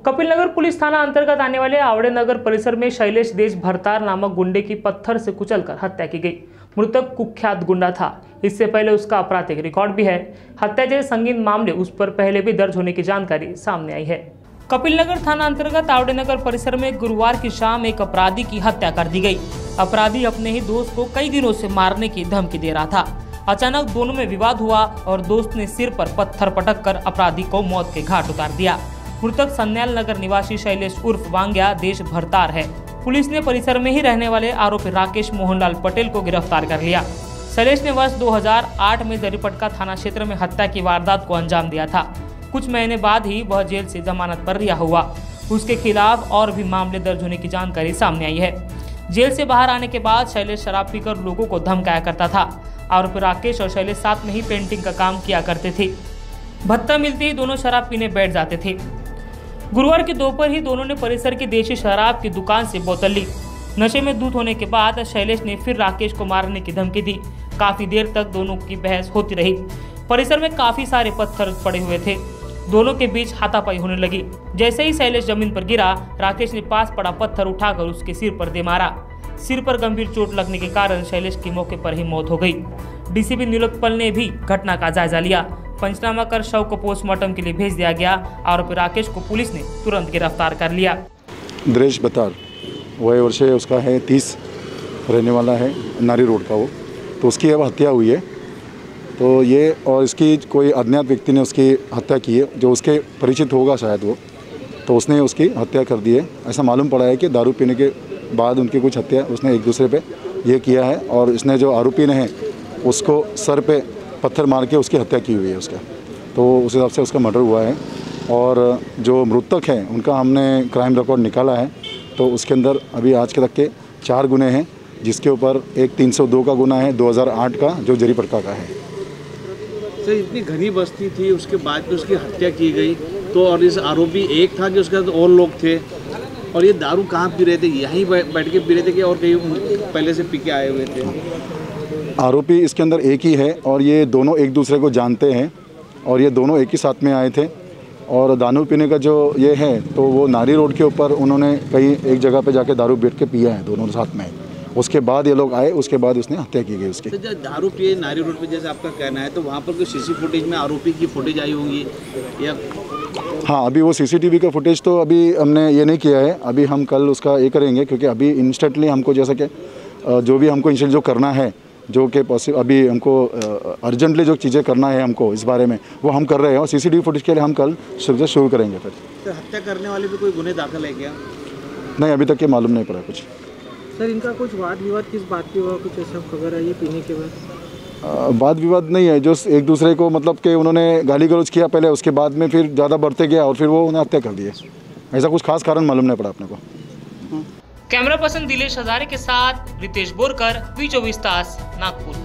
Kapil Nagar police थाना अंतर्गत आने वाले आवड़े नगर परिसर में शैलेश देश भरतार नामक गुंडे की पत्थर से कुचलकर हत्या की गई। मृतक कुख्यात गुंडा था। इससे पहले उसका आपराधिक रिकॉर्ड भी है। हत्या जैसे संगीन मामले उस पर पहले भी दर्ज होने की जानकारी सामने आई है। कपिल नगर थाना अंतर्गत आवड़े नगर परिसर में गुरुवार की शाम एक अपराधी की हत्या कर दी गई। अपराधी अपने ही दोस्त को कई दिनों से मारने की धमकी दे रहा था। अचानक दोनों में विवाद हुआ और दोस्त ने सिर पर पत्थर पटक कर अपराधी को मौत के घाट उतार दिया। मृतक सन्याल नगर निवासी शैलेश उर्फ वांग्या देश भरतार है। पुलिस ने परिसर में ही रहने वाले आरोपी राकेश मोहनलाल पटेल को गिरफ्तार कर लिया। शैलेश ने वर्ष 2008 में जरीपटका थाना क्षेत्र में हत्या की वारदात को अंजाम दिया था। कुछ महीने बाद ही वह जेल से जमानत पर रिहा हुआ। उसके खिलाफ और भी मामले दर्ज होने की जानकारी सामने आई है। जेल से बाहर आने के बाद शैलेश शराब पीकर लोगों को धमकाया करता था। आरोपी राकेश और शैलेश साथ में ही पेंटिंग का काम किया करते थे। भत्ता मिलते ही दोनों शराब पीने बैठ जाते थे। गुरुवार की दोपहर ही दोनों ने परिसर की देशी शराब की दुकान से बोतल ली। नशे में धुत होने के बाद शैलेश ने फिर राकेश को मारने की धमकी दी। काफी देर तक दोनों की बहस होती रही। परिसर में काफी सारे पत्थर पड़े हुए थे। दोनों के बीच हाथापाई होने लगी। जैसे ही शैलेश जमीन पर गिरा, राकेश ने पास पड़ा पत्थर उठाकर उसके सिर पर दे मारा। सिर पर गंभीर चोट लगने के कारण शैलेश की मौके पर ही मौत हो गई। डीसीपी नीलोत्पल ने भी घटना का जायजा लिया। पंचनामा कर शव को पोस्टमार्टम के लिए भेज दिया गया। आरोपी राकेश को पुलिस ने तुरंत गिरफ्तार कर लिया। देश भरतार वह वर्ष उसका है 30 रहने वाला है, नारी रोड का वो। तो उसकी अब हत्या हुई है। तो ये और इसकी कोई अज्ञात व्यक्ति ने उसकी हत्या की है, जो उसके परिचित होगा शायद वो, तो उसने उसकी हत्या कर दी है। ऐसा मालूम पड़ा है कि दारू पीने के बाद उनकी कुछ हत्या उसने एक दूसरे पे ये किया है और इसने जो आरोपी ने है उसको सर पे पत्थर मार के उसकी हत्या की हुई है उसका। तो उस हिसाब से उसका मर्डर हुआ है। और जो मृतक हैं उनका हमने क्राइम रिकॉर्ड निकाला है। तो उसके अंदर अभी आज के तक के 4 गुने हैं, जिसके ऊपर एक 302 का गुना है 2008 का, जो जरीपटका का है। सर, इतनी घनी बस्ती थी, उसके बाद में उसकी हत्या की गई, तो और इस आरोपी एक था कि उसके साथ और लोग थे, और ये दारू कहाँ पी रहे थे? यहीं बैठ के पी रहे थे कि और कहीं पहले से पी के आए हुए थे? आरोपी इसके अंदर एक ही है और ये दोनों एक दूसरे को जानते हैं और ये दोनों एक ही साथ में आए थे। और दारू पीने का जो ये है, तो वो नारी रोड के ऊपर उन्होंने कहीं एक जगह पे जाके दारू बैठ के पिया है दोनों साथ में। उसके बाद ये लोग आए, उसके बाद उसने हत्या की गई उसकी। तो जब दारू पिए नारी रोड पे जैसे आपका कहना है, तो वहाँ पर कोई सीसी फुटेज में आरोपी की फुटेज आई होंगी या? हाँ, अभी वो सीसीटीवी का फुटेज तो अभी हमने ये नहीं किया है। अभी हम कल उसका ये करेंगे, क्योंकि अभी इंस्टेंटली हमको जैसा कि जो भी हमको इंस्टेंट जो करना है, जो कि पॉसिबल अभी हमको अर्जेंटली जो चीज़ें करना है हमको इस बारे में, वो हम कर रहे हैं। और सीसीटीवी फुटेज के लिए हम कल शुरू करेंगे। फिर तो हत्या करने वाले भी कोई गुने दाखिल है क्या? नहीं, अभी तक ये मालूम नहीं पड़ा कुछ। सर, इनका कुछ वाद विवाद किस बात की हुआ, कुछ ऐसा खबर आई है पीने के बाद? वाद विवाद नहीं है, जो एक दूसरे को मतलब कि उन्होंने गाली गलौज किया पहले, उसके बाद में फिर ज़्यादा बढ़ते गया और फिर वो उन्हें हत्या कर दी है। ऐसा कुछ खास कारण मालूम नहीं पड़ा अपने को। कैमरा पर्सन दिलेश हजारे के साथ रितेश बोरकर, वी24 तास, नागपुर।